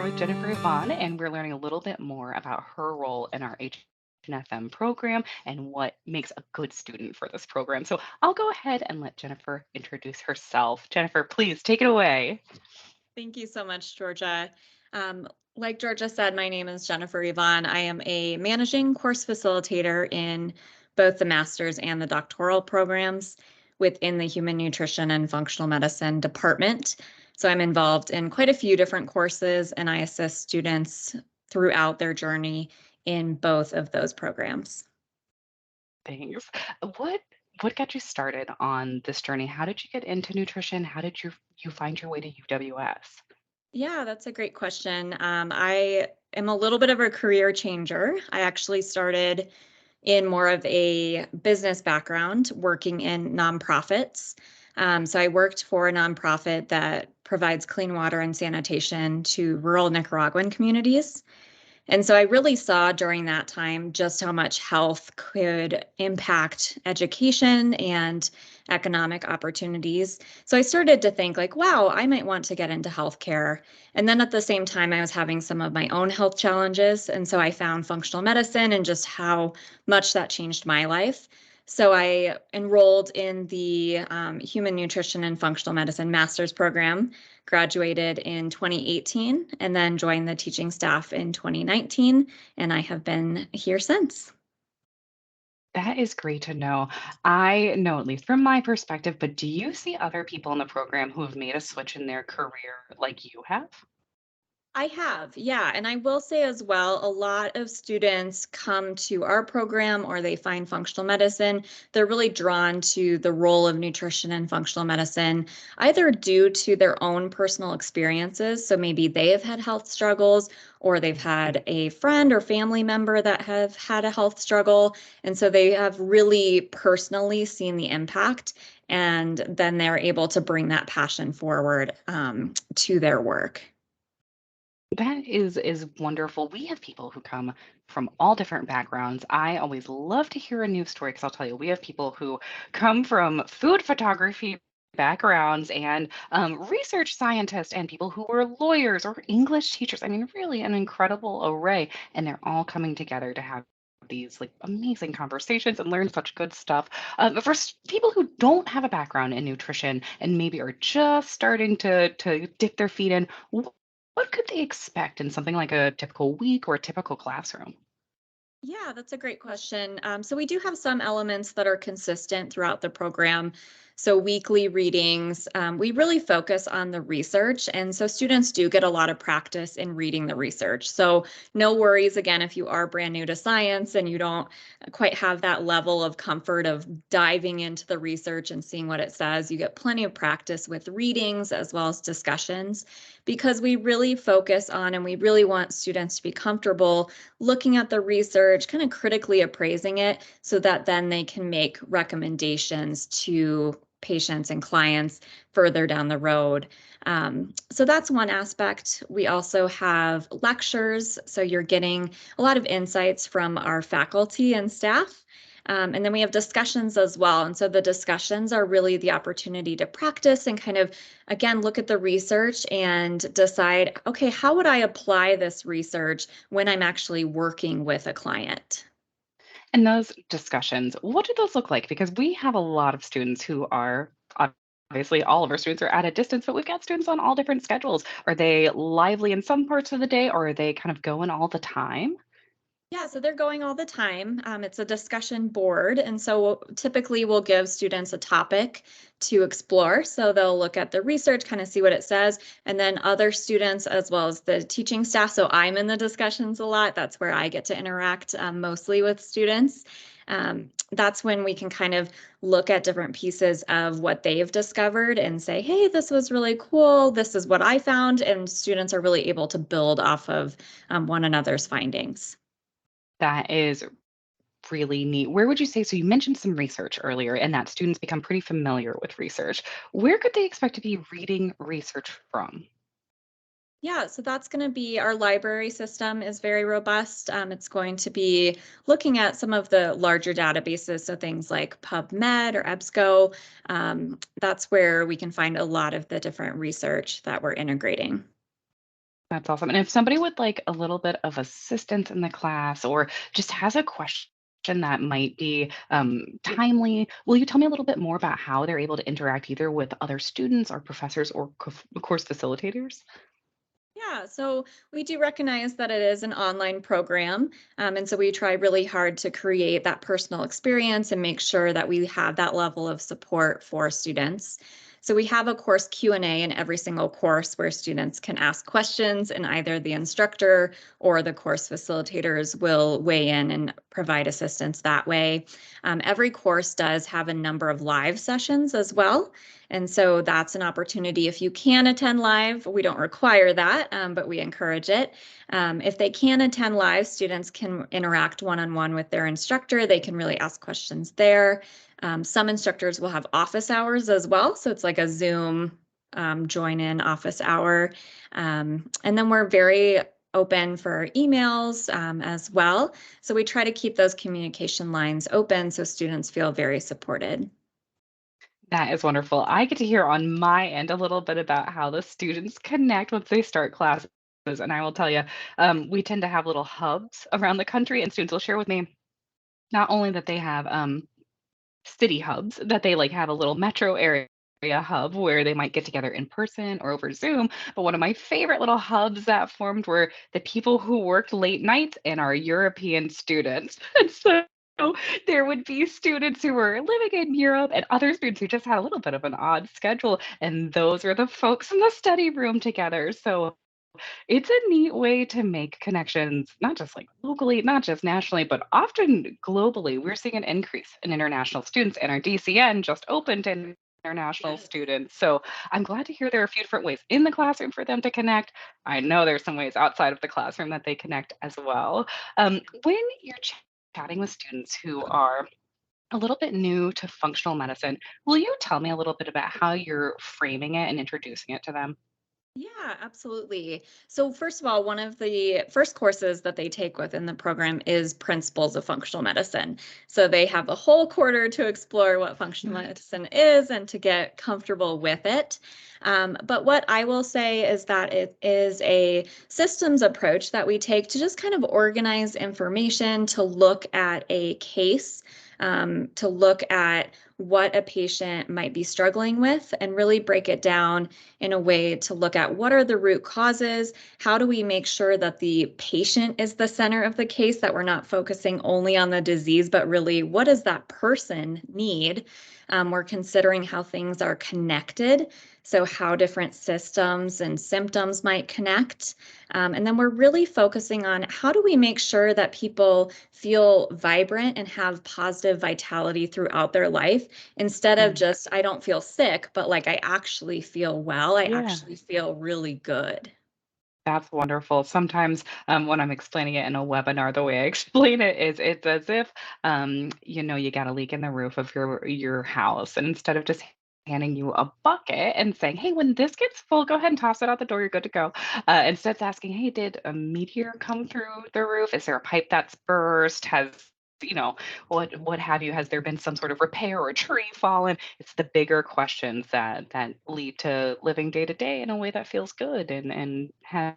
here with Jennifer Evon, and we're learning a little bit more about her role in our HNFM program and what makes a good student for this program. So I'll go ahead and let Jennifer introduce herself. Jennifer, please take it away. Thank you so much, Georgia. Like Georgia said, my name is Jennifer Evon. I am a managing course facilitator in both the master's and the doctoral programs within the Human Nutrition and Functional Medicine department. So I'm involved in quite a few different courses, and I assist students throughout their journey in both of those programs. Thanks. What what got you started on this journey? How did you get into nutrition? How did you find your way to UWS? Yeah, that's a great question. I am a little bit of a career changer. I actually started in more of a business background, working in nonprofits. So I worked for a nonprofit that provides clean water and sanitation to rural Nicaraguan communities. And so I really saw during that time just how much health could impact education and economic opportunities. So I started to think like, wow, I might want to get into healthcare. And then at the same time, I was having some of my own health challenges. And so I found functional medicine and just how much that changed my life. So I enrolled in the Human Nutrition and Functional Medicine Master's Program, graduated in 2018, and then joined the teaching staff in 2019, and I have been here since. That is great to know. I know, at least from my perspective, but do you see other people in the program who have made a switch in their career like you have? I have, yeah. And I will say as well, a lot of students come to our program or they find functional medicine. They're really drawn to the role of nutrition and functional medicine, either due to their own personal experiences. So maybe they have had health struggles, or they've had a friend or family member that have had a health struggle. And so they have really personally seen the impact. And then they're able to bring that passion forward to their work. That is wonderful. We have people who come from all different backgrounds. I always love to hear a news story because I'll tell you, we have people who come from food photography backgrounds and research scientists and people who were lawyers or English teachers. I mean, really an incredible array, and they're all coming together to have these like amazing conversations and learn such good stuff. But for people who don't have a background in nutrition and maybe are just starting to dip their feet in, what could they expect in something like a typical week or a typical classroom? Yeah, that's a great question. So we do have some elements that are consistent throughout the program. So weekly readings, we really focus on the research. And so students do get a lot of practice in reading the research. So no worries, again, if you are brand new to science and you don't quite have that level of comfort of diving into the research and seeing what it says, you get plenty of practice with readings as well as discussions, because we really focus on and we really want students to be comfortable looking at the research, kind of critically appraising it so that then they can make recommendations to patients and clients further down the road. So that's one aspect. We also have lectures. So you're getting a lot of insights from our faculty and staff. And then we have discussions as well. And so the discussions are really the opportunity to practice and kind of, again, look at the research and decide, okay, how would I apply this research when I'm actually working with a client? And those discussions, what do those look like? Because we have a lot of students who are obviously all of our students are at a distance, but we've got students on all different schedules. Are they lively in some parts of the day or are they kind of going all the time? Yeah, so they're going all the time. It's a discussion board. And so typically we'll give students a topic to explore. So they'll look at the research, kind of see what it says, and then other students as well as the teaching staff. So I'm in the discussions a lot. That's where I get to interact mostly with students. That's when we can kind of look at different pieces of what they've discovered and say, hey, this was really cool. This is what I found. And students are really able to build off of one another's findings. That is really neat. Where would you say? So you mentioned some research earlier and that students become pretty familiar with research. Where could they expect to be reading research from? Yeah, so that's going to be our library system is very robust. It's going to be looking at some of the larger databases, so things like PubMed or EBSCO. That's where we can find a lot of the different research that we're integrating. That's awesome. And if somebody would like a little bit of assistance in the class or just has a question that might be timely, will you tell me a little bit more about how they're able to interact either with other students or professors or course facilitators? Yeah, so we do recognize that it is an online program. And so we try really hard to create that personal experience and make sure that we have that level of support for students. So we have a course Q&A in every single course where students can ask questions and either the instructor or the course facilitators will weigh in and provide assistance that way. Every course does have a number of live sessions as well. And so that's an opportunity. If you can attend live, we don't require that, but we encourage it. If they can attend live, students can interact one-on-one with their instructor. They can really ask questions there. Some instructors will have office hours as well. So it's like a Zoom join in office hour. And then we're very open for emails as well. So we try to keep those communication lines open so students feel very supported. That is wonderful. I get to hear on my end a little bit about how the students connect once they start classes. And I will tell you, we tend to have little hubs around the country, and students will share with me not only that they have city hubs, that they like have a little metro area hub where they might get together in person or over Zoom. But one of my favorite little hubs that formed were the people who worked late nights and our European students. And so there would be students who were living in Europe and other students who just had a little bit of an odd schedule. And those were the folks in the study room together. So it's a neat way to make connections, not just like locally, not just nationally, but often globally. We're seeing an increase in international students, and our DCN just opened to international Yes. students. So I'm glad to hear there are a few different ways in the classroom for them to connect. I know there's some ways outside of the classroom that they connect as well. When you're chatting with students who are a little bit new to functional medicine, will you tell me a little bit about how you're framing it and introducing it to them? Yeah, absolutely. So first of all, one of the first courses that they take within the program is Principles of Functional Medicine. So they have a whole quarter to explore what functional medicine is and to get comfortable with it. But what I will say is that it is a systems approach that we take to just kind of organize information, to look at a case, to look at what a patient might be struggling with and really break it down in a way to look at what are the root causes, how do we make sure that the patient is the center of the case, that we're not focusing only on the disease, but really what does that person need? We're considering how things are connected, so how different systems and symptoms might connect. And then we're really focusing on how do we make sure that people feel vibrant and have positive vitality throughout their life instead of Mm. just, I don't feel sick, but like I actually feel well, I Yeah. actually feel really good. That's wonderful. Sometimes, when I'm explaining it in a webinar, the way I explain it is it's as if, you got a leak in the roof of your house, and instead of just handing you a bucket and saying, "Hey, when this gets full, go ahead and toss it out the door. You're good to go." Instead, it's asking, "Hey, did a meteor come through the roof? Is there a pipe that's burst? You know, what have you? Has there been some sort of repair or a tree fallen?" It's the bigger questions that lead to living day to day in a way that feels good and has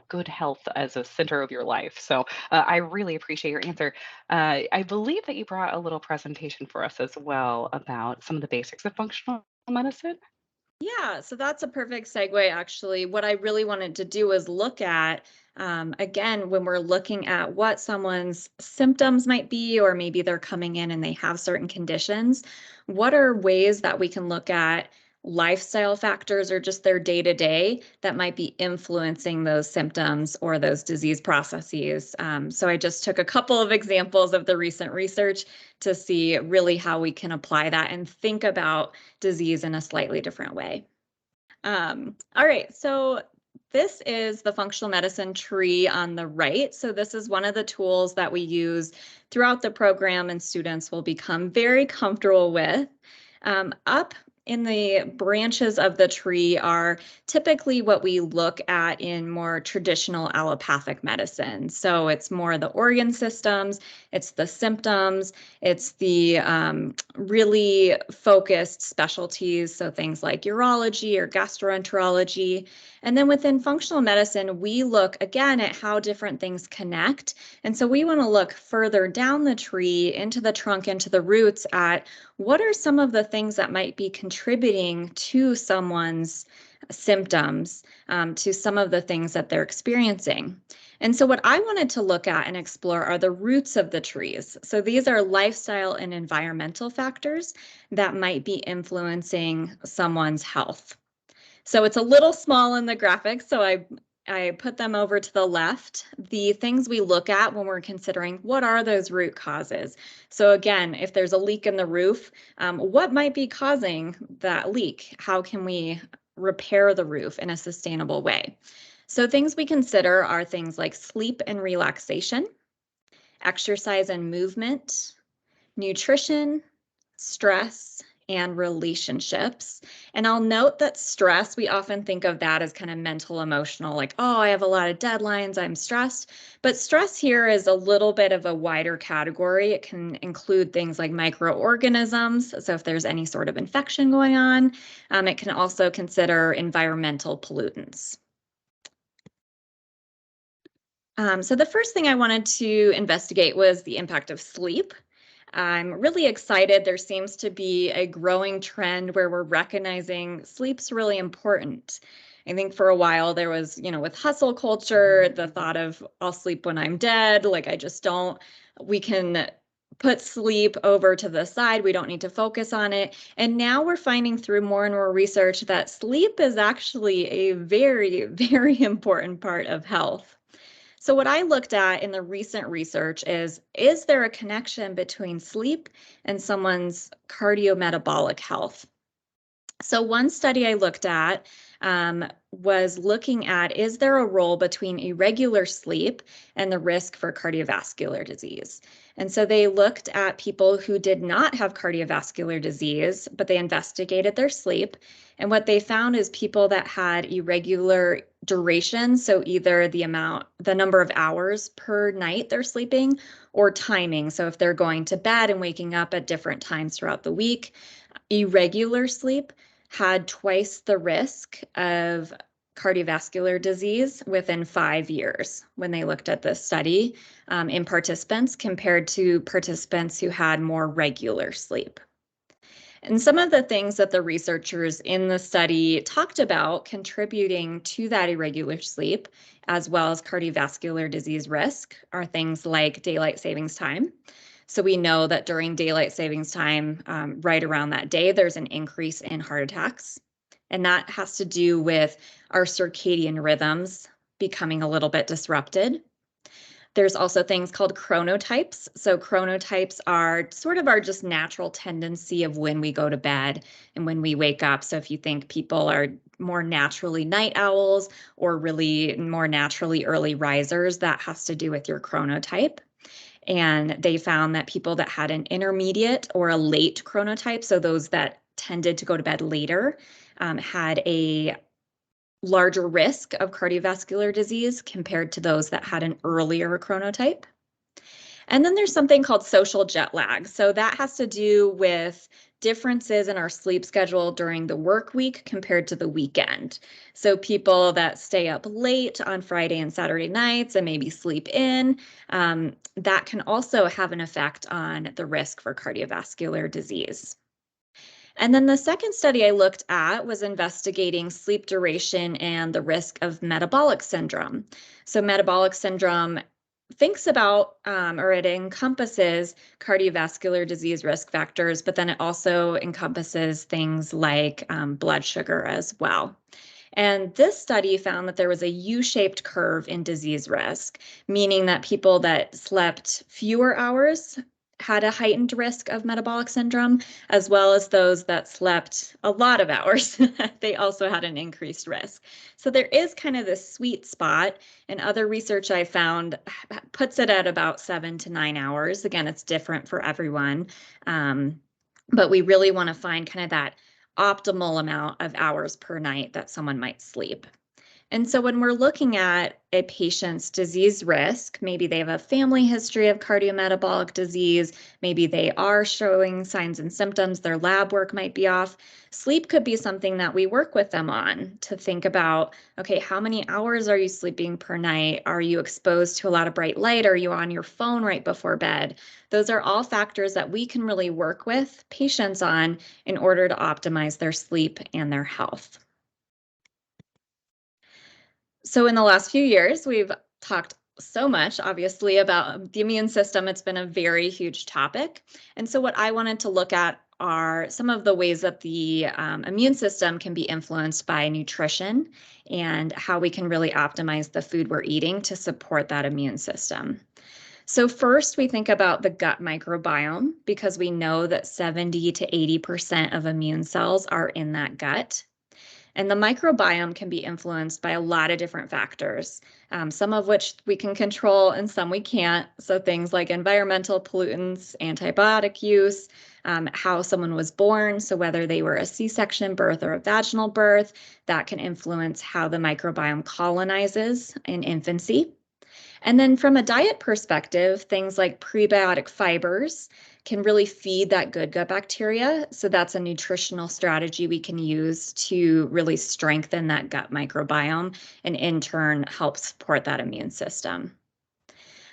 good health as a center of your life. So I really appreciate your answer. I believe that you brought a little presentation for us as well about some of the basics of functional medicine. Yeah, so that's a perfect segue, actually. What I really wanted to do is look at, again, when we're looking at what someone's symptoms might be, or maybe they're coming in and they have certain conditions, what are ways that we can look at lifestyle factors or just their day to day that might be influencing those symptoms or those disease processes? So I just took a couple of examples of the recent research to see really how we can apply that and think about disease in a slightly different way. All right, so this is the functional medicine tree on the right. So this is one of the tools that we use throughout the program and students will become very comfortable with. Up in the branches of the tree are typically what we look at in more traditional allopathic medicine. So it's more the organ systems, it's the symptoms, it's the really focused specialties. So things like urology or gastroenterology. And then within functional medicine, we look again at how different things connect. And so we want to look further down the tree, into the trunk, into the roots at what are some of the things that might be contributing to someone's symptoms, to some of the things that they're experiencing. And so what I wanted to look at and explore are the roots of the trees. So these are lifestyle and environmental factors that might be influencing someone's health. So it's a little small in the graphics, so I put them over to the left. The things we look at when we're considering what are those root causes. So again, if there's a leak in the roof, what might be causing that leak? How can we repair the roof in a sustainable way? So things we consider are things like sleep and relaxation, exercise and movement, nutrition, stress, and relationships. And I'll note that stress, we often think of that as kind of mental, emotional, like, oh, I have a lot of deadlines, I'm stressed. But stress here is a little bit of a wider category. It can include things like microorganisms. So if there's any sort of infection going on, it can also consider environmental pollutants. So the first thing I wanted to investigate was the impact of sleep. I'm really excited. There seems to be a growing trend where we're recognizing sleep's really important. I think for a while there was, with hustle culture, the thought of I'll sleep when I'm dead, like I just don't, we can put sleep over to the side. We don't need to focus on it. And now we're finding through more and more research that sleep is actually a very, very important part of health. So what I looked at in the recent research is there a connection between sleep and someone's cardiometabolic health? So one study I looked at was looking at, is there a role between irregular sleep and the risk for cardiovascular disease? And so they looked at people who did not have cardiovascular disease, but they investigated their sleep. And what they found is people that had irregular duration, so either the number of hours per night they're sleeping, or timing. So if they're going to bed and waking up at different times throughout the week, irregular sleep had twice the risk of cardiovascular disease within 5 years when they looked at this study in participants compared to participants who had more regular sleep. And some of the things that the researchers in the study talked about contributing to that irregular sleep, as well as cardiovascular disease risk, are things like daylight savings time. So we know that during daylight savings time, right around that day, there's an increase in heart attacks. And that has to do with our circadian rhythms becoming a little bit disrupted. There's also things called chronotypes. So chronotypes are sort of our just natural tendency of when we go to bed and when we wake up. So if you think people are more naturally night owls or really more naturally early risers, that has to do with your chronotype. And they found that people that had an intermediate or a late chronotype, so those that tended to go to bed later, had a larger risk of cardiovascular disease compared to those that had an earlier chronotype. And then there's something called social jet lag. So that has to do with differences in our sleep schedule during the work week compared to the weekend. So people that stay up late on Friday and Saturday nights and maybe sleep in, that can also have an effect on the risk for cardiovascular disease. And then the second study I looked at was investigating sleep duration and the risk of metabolic syndrome. So metabolic syndrome thinks about or it encompasses cardiovascular disease risk factors, but then it also encompasses things like blood sugar as well. And this study found that there was a U-shaped curve in disease risk, meaning that people that slept fewer hours had a heightened risk of metabolic syndrome, as well as those that slept a lot of hours. They also had an increased risk. So there is kind of this sweet spot, and other research I found puts it at about 7 to 9 hours. Again, it's different for everyone, but we really want to find kind of that optimal amount of hours per night that someone might sleep. And so when we're looking at a patient's disease risk, maybe they have a family history of cardiometabolic disease, maybe they are showing signs and symptoms, their lab work might be off. Sleep could be something that we work with them on to think about, okay, how many hours are you sleeping per night? Are you exposed to a lot of bright light? Are you on your phone right before bed? Those are all factors that we can really work with patients on in order to optimize their sleep and their health. So in the last few years, we've talked so much, obviously, about the immune system. It's been a very huge topic. And so what I wanted to look at are some of the ways that the immune system can be influenced by nutrition and how we can really optimize the food we're eating to support that immune system. So first, we think about the gut microbiome because we know that 70 to 80% of immune cells are in that gut. And the microbiome can be influenced by a lot of different factors, some of which we can control and some we can't. So things like environmental pollutants, antibiotic use, how someone was born. So whether they were a C-section birth or a vaginal birth, that can influence how the microbiome colonizes in infancy. And then from a diet perspective, things like prebiotic fibers can really feed that good gut bacteria. So that's a nutritional strategy we can use to really strengthen that gut microbiome and in turn help support that immune system.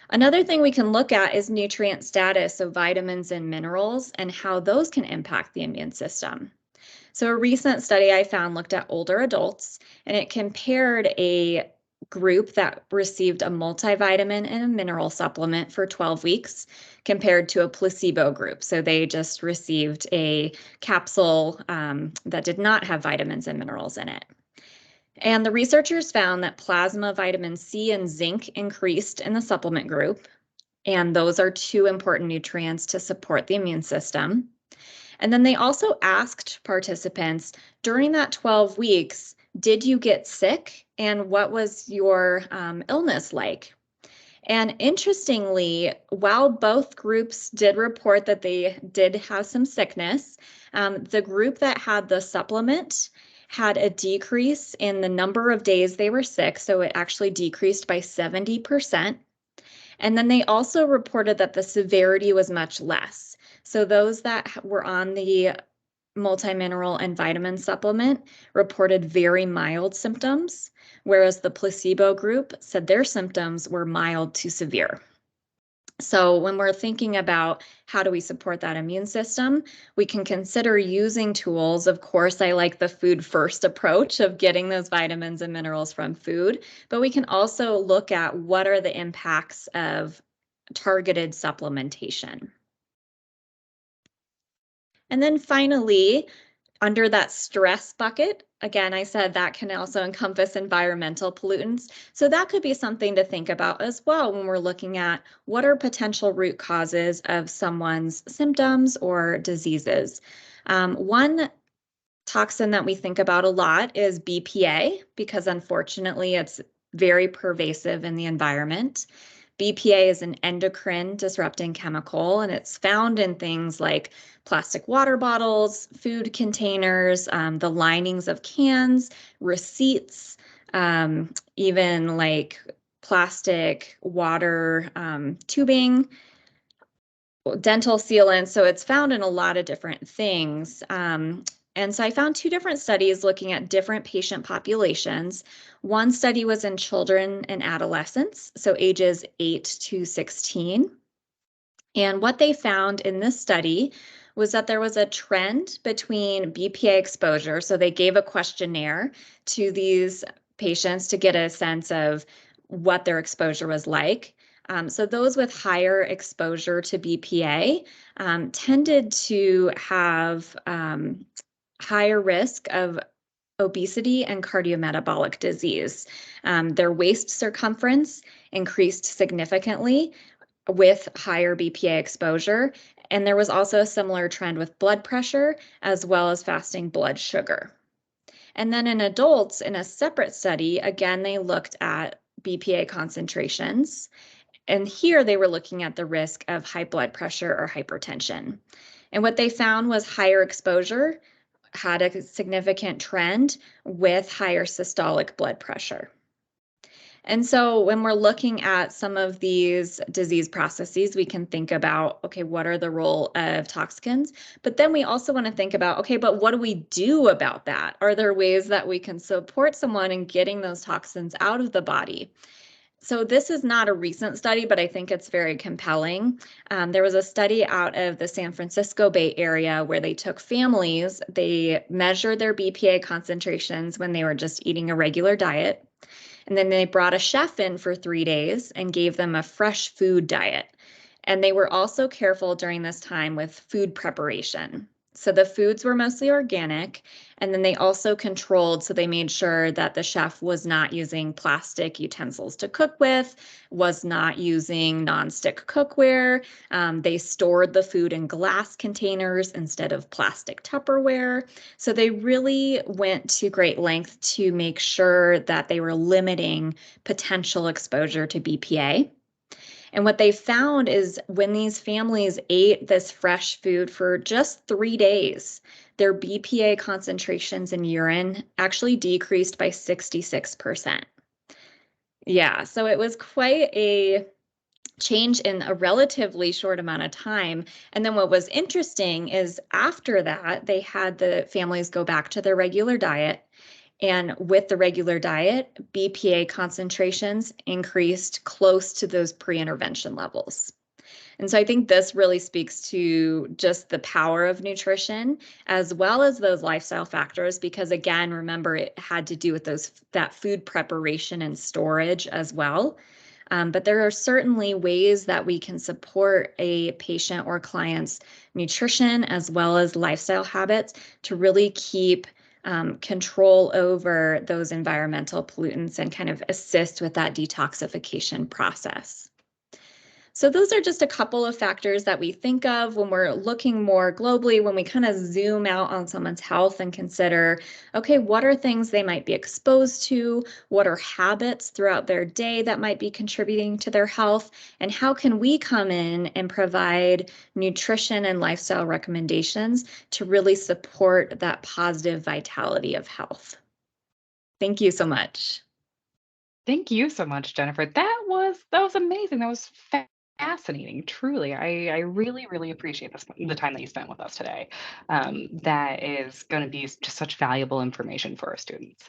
Another thing we can look at is nutrient status, so vitamins and minerals, and how those can impact the immune system. So a recent study I found looked at older adults, and it compared a group that received a multivitamin and a mineral supplement for 12 weeks compared to a placebo group. So they just received a capsule that did not have vitamins and minerals in it. And the researchers found that plasma vitamin C and zinc increased in the supplement group. And those are two important nutrients to support the immune system. And then they also asked participants during that 12 weeks, did you get sick? And what was your illness like? And interestingly, while both groups did report that they did have some sickness, the group that had the supplement had a decrease in the number of days they were sick. So it actually decreased by 70%. And then they also reported that the severity was much less. So those that were on the multimineral and vitamin supplement reported very mild symptoms, whereas the placebo group said their symptoms were mild to severe. So when we're thinking about how do we support that immune system, we can consider using tools. Of course, I like the food first approach of getting those vitamins and minerals from food, but we can also look at what are the impacts of targeted supplementation. And then finally, under that stress bucket, again, I said that can also encompass environmental pollutants. So that could be something to think about as well when we're looking at what are potential root causes of someone's symptoms or diseases. One toxin that we think about a lot is BPA, because unfortunately it's very pervasive in the environment. BPA is an endocrine disrupting chemical, and it's found in things like plastic water bottles, food containers, the linings of cans, receipts, even like plastic water tubing, dental sealants. So it's found in a lot of different things. And so I found two different studies looking at different patient populations. One study was in children and adolescents, so ages 8 to 16. And what they found in this study was that there was a trend between BPA exposure. So they gave a questionnaire to these patients to get a sense of what their exposure was like. So those with higher exposure to BPA tended to have higher risk of obesity and cardiometabolic disease. Their waist circumference increased significantly with higher BPA exposure. And there was also a similar trend with blood pressure as well as fasting blood sugar. And then in adults, in a separate study, again, they looked at BPA concentrations. And here they were looking at the risk of high blood pressure or hypertension. And what they found was higher exposure had a significant trend with higher systolic blood pressure. And so when we're looking at some of these disease processes, we can think about, okay, what are the role of toxins? But then we also want to think about, okay, but what do we do about that? Are there ways that we can support someone in getting those toxins out of the body? So this is not a recent study, but I think it's very compelling. There was a study out of the San Francisco Bay Area where they took families, they measured their BPA concentrations when they were just eating a regular diet. And then they brought a chef in for 3 days and gave them a fresh food diet. And they were also careful during this time with food preparation. So the foods were mostly organic. And then they also controlled, so they made sure that the chef was not using plastic utensils to cook with, was not using nonstick cookware. They stored the food in glass containers instead of plastic Tupperware. So they really went to great length to make sure that they were limiting potential exposure to BPA. And what they found is when these families ate this fresh food for just 3 days, their BPA concentrations in urine actually decreased by 66%. Yeah, so it was quite a change in a relatively short amount of time. And then what was interesting is after that, they had the families go back to their regular diet. And with the regular diet, BPA concentrations increased close to those pre-intervention levels. And so I think this really speaks to just the power of nutrition as well as those lifestyle factors, because again, remember it had to do with that food preparation and storage as well. But there are certainly ways that we can support a patient or client's nutrition as well as lifestyle habits to really keep control over those environmental pollutants and kind of assist with that detoxification process. So those are just a couple of factors that we think of when we're looking more globally, when we kind of zoom out on someone's health and consider, okay, what are things they might be exposed to? What are habits throughout their day that might be contributing to their health? And how can we come in and provide nutrition and lifestyle recommendations to really support that positive vitality of health? Thank you so much. Thank you so much, Jennifer. That was amazing. That was fascinating. Truly, I really really appreciate the time that you spent with us today. That is going to be just such valuable information for our students.